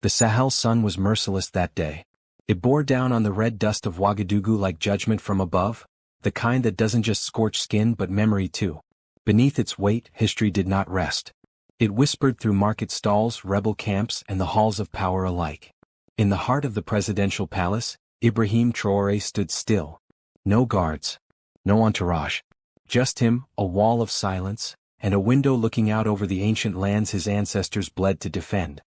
The Sahel sun was merciless that day. It bore down on the red dust of Ouagadougou like judgment from above, the kind that doesn't just scorch skin but memory too. Beneath its weight, history did not rest. It whispered through market stalls, rebel camps, and the halls of power alike. In the heart of the presidential palace, Ibrahim Traoré stood still. No guards. No entourage. Just him, a wall of silence, and a window looking out over the ancient lands his ancestors bled to defend.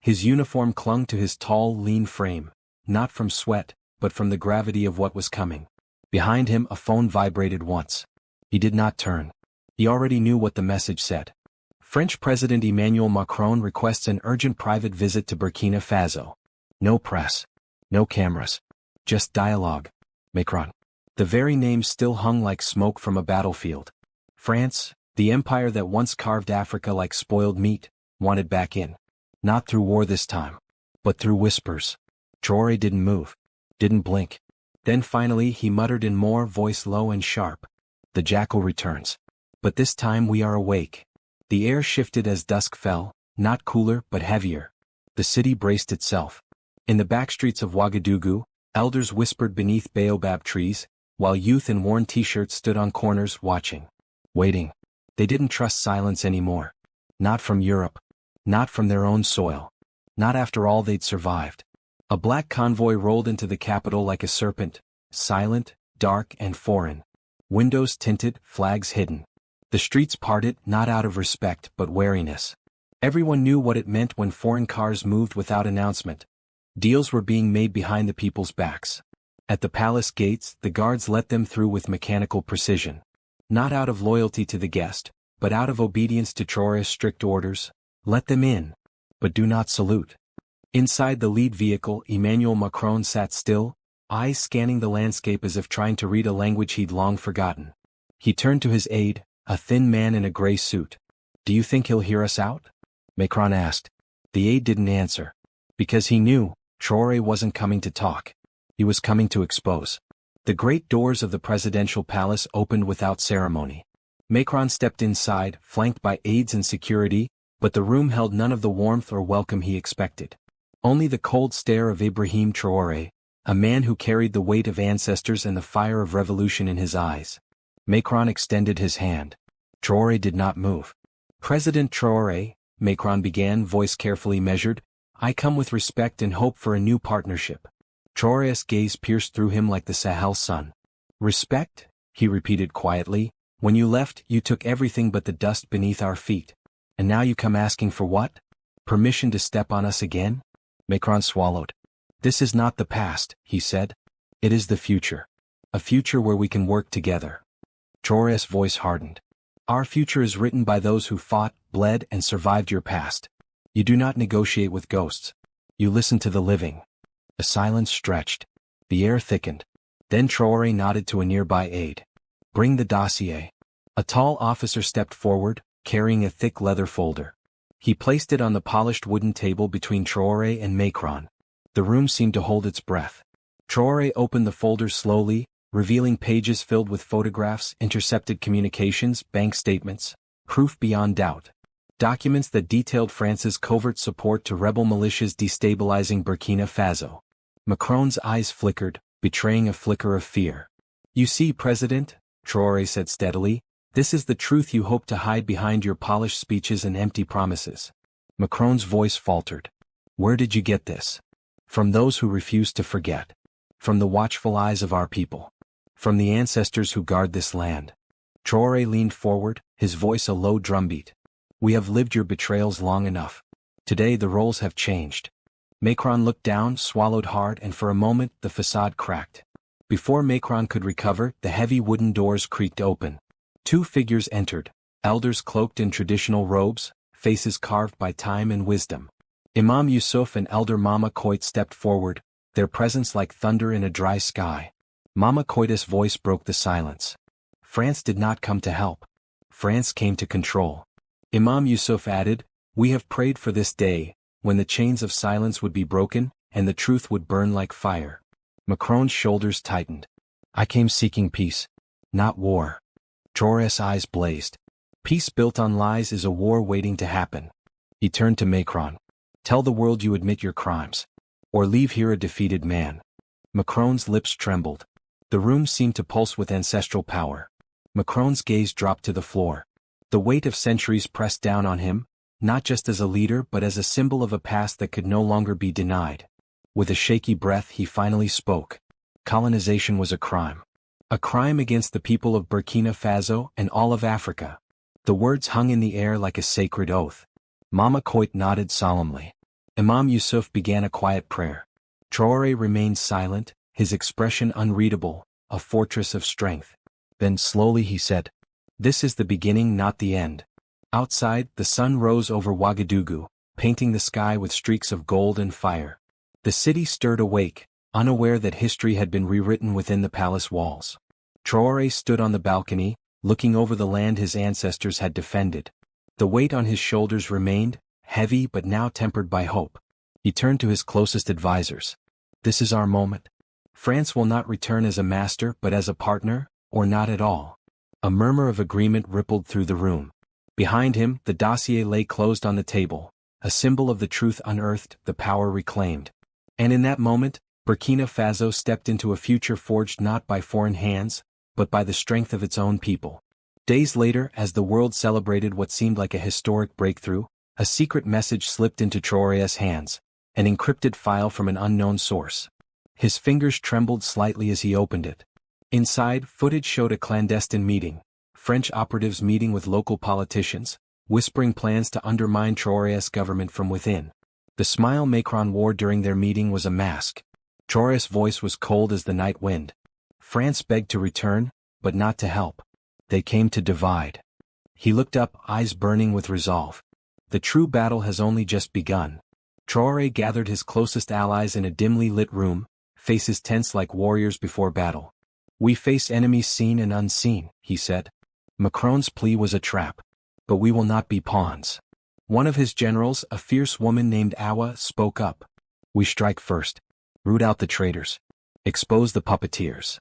His uniform clung to his tall, lean frame, not from sweat, but from the gravity of what was coming. Behind him a phone vibrated once. He did not turn. He already knew what the message said. French President Emmanuel Macron requests an urgent private visit to Burkina Faso. No press. No cameras. Just dialogue. Macron. The very name still hung like smoke from a battlefield. France, the empire that once carved Africa like spoiled meat, wanted back in. Not through war this time, but through whispers. Traoré didn't move. Didn't blink. Then finally he muttered in more, voice low and sharp. The jackal returns. But this time we are awake. The air shifted as dusk fell, not cooler but heavier. The city braced itself. In the backstreets of Ouagadougou, elders whispered beneath baobab trees, while youth in worn t-shirts stood on corners watching. Waiting. They didn't trust silence anymore. Not from Europe. Not from their own soil. Not after all they'd survived. A black convoy rolled into the capital like a serpent, silent, dark and foreign. Windows tinted, flags hidden. The streets parted not out of respect but wariness. Everyone knew what it meant when foreign cars moved without announcement. Deals were being made behind the people's backs. At the palace gates, the guards let them through with mechanical precision. Not out of loyalty to the guest, but out of obedience to Traoré's strict orders. Let them in. But do not salute. Inside the lead vehicle, Emmanuel Macron sat still, eyes scanning the landscape as if trying to read a language he'd long forgotten. He turned to his aide, a thin man in a gray suit. "Do you think he'll hear us out?" Macron asked. The aide didn't answer. Because he knew, Traoré wasn't coming to talk. He was coming to expose. The great doors of the presidential palace opened without ceremony. Macron stepped inside, flanked by aides and security, but the room held none of the warmth or welcome he expected. Only the cold stare of Ibrahim Traoré, a man who carried the weight of ancestors and the fire of revolution in his eyes. Macron extended his hand. Traoré did not move. "President Traoré," Macron began, voice carefully measured, "I come with respect and hope for a new partnership." Traoré's gaze pierced through him like the Sahel sun. "Respect?" he repeated quietly. "When you left, you took everything but the dust beneath our feet. And now you come asking for what? Permission to step on us again?" Macron swallowed. "This is not the past," he said. "It is the future. A future where we can work together." Traoré's voice hardened. "Our future is written by those who fought, bled, and survived your past. You do not negotiate with ghosts. You listen to the living." The silence stretched. The air thickened. Then Traoré nodded to a nearby aide. "Bring the dossier." A tall officer stepped forward, carrying a thick leather folder. He placed it on the polished wooden table between Traoré and Macron. The room seemed to hold its breath. Traoré opened the folder slowly, revealing pages filled with photographs, intercepted communications, bank statements, proof beyond doubt. Documents that detailed France's covert support to rebel militias destabilizing Burkina Faso. Macron's eyes flickered, betraying a flicker of fear. "You see, President," Traoré said steadily, "this is the truth you hope to hide behind your polished speeches and empty promises." Macron's voice faltered. "Where did you get this?" "From those who refuse to forget. From the watchful eyes of our people. From the ancestors who guard this land." Traoré leaned forward, his voice a low drumbeat. "We have lived your betrayals long enough. Today the roles have changed." Macron looked down, swallowed hard, and for a moment the facade cracked. Before Macron could recover, the heavy wooden doors creaked open. Two figures entered, elders cloaked in traditional robes, faces carved by time and wisdom. Imam Yusuf and Elder Mama Koit stepped forward, their presence like thunder in a dry sky. Mama Koit's voice broke the silence. France did not come to help. France came to control. Imam Yusuf added, "We have prayed for this day, when the chains of silence would be broken, and the truth would burn like fire." Macron's shoulders tightened. "I came seeking peace, not war." Traoré's eyes blazed. "Peace built on lies is a war waiting to happen." He turned to Macron. Tell the world you admit your crimes. Or leave here a defeated man. Macron's lips trembled. The room seemed to pulse with ancestral power. Macron's gaze dropped to the floor. The weight of centuries pressed down on him, not just as a leader but as a symbol of a past that could no longer be denied. With a shaky breath he finally spoke. Colonization was a crime. A crime against the people of Burkina Faso and all of Africa. The words hung in the air like a sacred oath. Mama Koit nodded solemnly. Imam Yusuf began a quiet prayer. Traore remained silent, his expression unreadable, a fortress of strength. Then slowly he said, "This is the beginning, not the end." Outside, the sun rose over Ouagadougou, painting the sky with streaks of gold and fire. The city stirred awake, unaware that history had been rewritten within the palace walls. Traore stood on the balcony, looking over the land his ancestors had defended. The weight on his shoulders remained, heavy but now tempered by hope. He turned to his closest advisors. "This is our moment. France will not return as a master but as a partner, or not at all." A murmur of agreement rippled through the room. Behind him, the dossier lay closed on the table, a symbol of the truth unearthed, the power reclaimed. And in that moment, Burkina Faso stepped into a future forged not by foreign hands, but by the strength of its own people. Days later, as the world celebrated what seemed like a historic breakthrough, a secret message slipped into Traore's hands, an encrypted file from an unknown source. His fingers trembled slightly as he opened it. Inside, footage showed a clandestine meeting, French operatives meeting with local politicians, whispering plans to undermine Traore's government from within. The smile Macron wore during their meeting was a mask. Traore's voice was cold as the night wind. France begged to return, but not to help. They came to divide. He looked up, eyes burning with resolve. The true battle has only just begun. Traore gathered his closest allies in a dimly lit room, faces tense like warriors before battle. "We face enemies seen and unseen," he said. Macron's plea was a trap. "But we will not be pawns." One of his generals, a fierce woman named Awa, spoke up. "We strike first. Root out the traitors. Expose the puppeteers."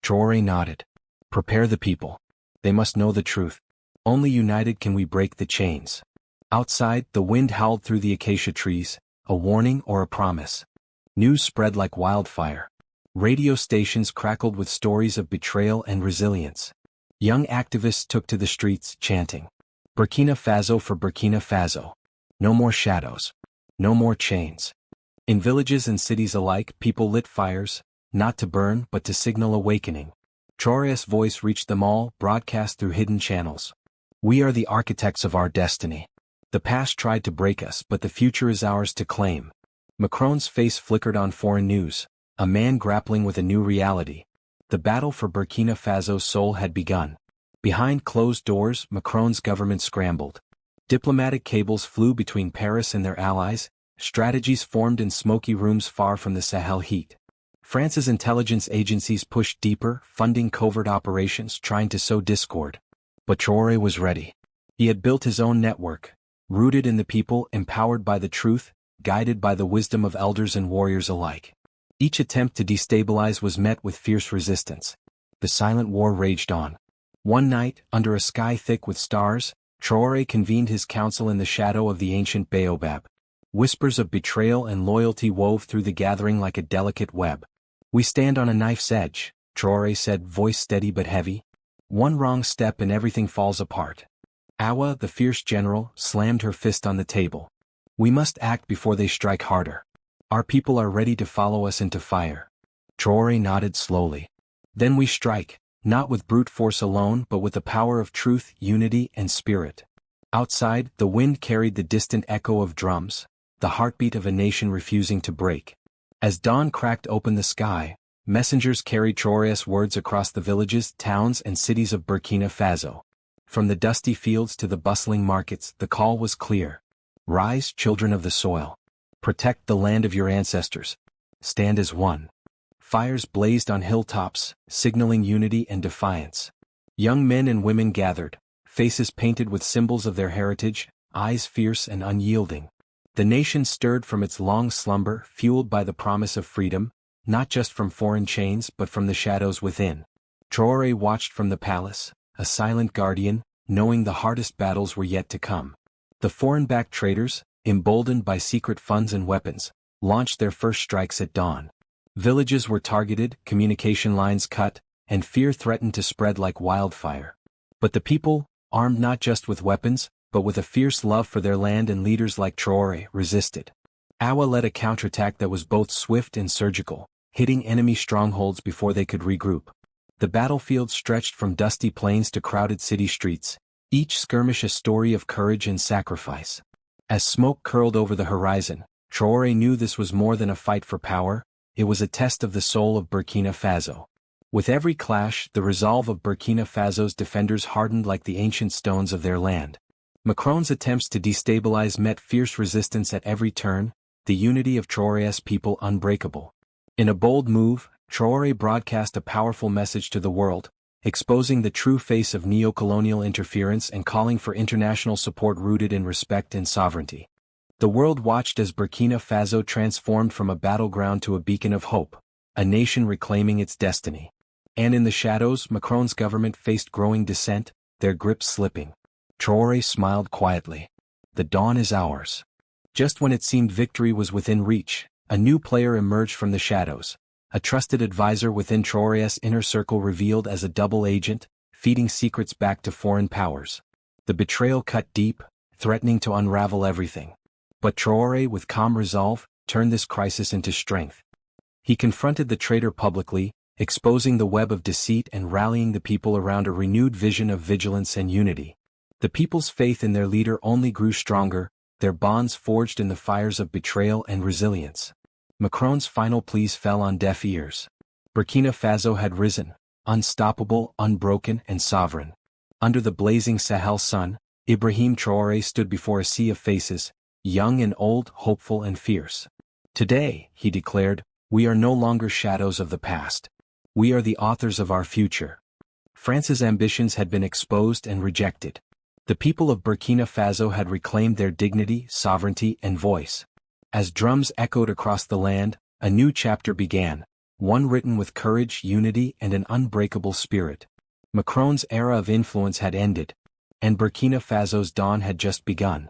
Traore nodded. "Prepare the people. They must know the truth. Only united can we break the chains." Outside, the wind howled through the acacia trees, a warning or a promise. News spread like wildfire. Radio stations crackled with stories of betrayal and resilience. Young activists took to the streets, chanting, "Burkina Faso for Burkina Faso. No more shadows. No more chains." In villages and cities alike, people lit fires, not to burn but to signal awakening. Traore's voice reached them all, broadcast through hidden channels. "We are the architects of our destiny. The past tried to break us, but the future is ours to claim." Macron's face flickered on foreign news, a man grappling with a new reality. The battle for Burkina Faso's soul had begun. Behind closed doors, Macron's government scrambled. Diplomatic cables flew between Paris and their allies, strategies formed in smoky rooms far from the Sahel heat. France's intelligence agencies pushed deeper, funding covert operations, trying to sow discord. But Traore was ready. He had built his own network, rooted in the people, empowered by the truth, guided by the wisdom of elders and warriors alike. Each attempt to destabilize was met with fierce resistance. The silent war raged on. One night, under a sky thick with stars, Traore convened his council in the shadow of the ancient baobab. Whispers of betrayal and loyalty wove through the gathering like a delicate web. "We stand on a knife's edge," Traore said, voice steady but heavy. "One wrong step and everything falls apart." Awa, the fierce general, slammed her fist on the table. "We must act before they strike harder. Our people are ready to follow us into fire." Traore nodded slowly. "Then we strike, not with brute force alone but with the power of truth, unity, and spirit." Outside, the wind carried the distant echo of drums, the heartbeat of a nation refusing to break. As dawn cracked open the sky, messengers carried Traore's words across the villages, towns, and cities of Burkina Faso. From the dusty fields to the bustling markets, the call was clear. "Rise, children of the soil. Protect the land of your ancestors. Stand as one." Fires blazed on hilltops, signaling unity and defiance. Young men and women gathered, faces painted with symbols of their heritage, eyes fierce and unyielding. The nation stirred from its long slumber, fueled by the promise of freedom, not just from foreign chains but from the shadows within. Traore watched from the palace, a silent guardian, knowing the hardest battles were yet to come. The foreign-backed traitors, emboldened by secret funds and weapons, launched their first strikes at dawn. Villages were targeted, communication lines cut, and fear threatened to spread like wildfire. But the people, armed not just with weapons, but with a fierce love for their land and leaders like Traore, resisted. Awa led a counterattack that was both swift and surgical, hitting enemy strongholds before they could regroup. The battlefield stretched from dusty plains to crowded city streets, each skirmish a story of courage and sacrifice. As smoke curled over the horizon, Traore knew this was more than a fight for power, it was a test of the soul of Burkina Faso. With every clash, the resolve of Burkina Faso's defenders hardened like the ancient stones of their land. Macron's attempts to destabilize met fierce resistance at every turn, the unity of Traore's people unbreakable. In a bold move, Traore broadcast a powerful message to the world, exposing the true face of neo-colonial interference and calling for international support rooted in respect and sovereignty. The world watched as Burkina Faso transformed from a battleground to a beacon of hope, a nation reclaiming its destiny. And in the shadows, Macron's government faced growing dissent, their grip slipping. Traore smiled quietly. The dawn is ours. Just when it seemed victory was within reach, a new player emerged from the shadows. A trusted advisor within Traore's inner circle revealed as a double agent, feeding secrets back to foreign powers. The betrayal cut deep, threatening to unravel everything. But Traore, with calm resolve, turned this crisis into strength. He confronted the traitor publicly, exposing the web of deceit and rallying the people around a renewed vision of vigilance and unity. The people's faith in their leader only grew stronger, their bonds forged in the fires of betrayal and resilience. Macron's final pleas fell on deaf ears. Burkina Faso had risen, unstoppable, unbroken, and sovereign. Under the blazing Sahel sun, Ibrahim Traoré stood before a sea of faces, young and old, hopeful and fierce. Today, he declared, we are no longer shadows of the past. We are the authors of our future. France's ambitions had been exposed and rejected. The people of Burkina Faso had reclaimed their dignity, sovereignty, and voice. As drums echoed across the land, a new chapter began, one written with courage, unity, and an unbreakable spirit. Macron's era of influence had ended, and Burkina Faso's dawn had just begun.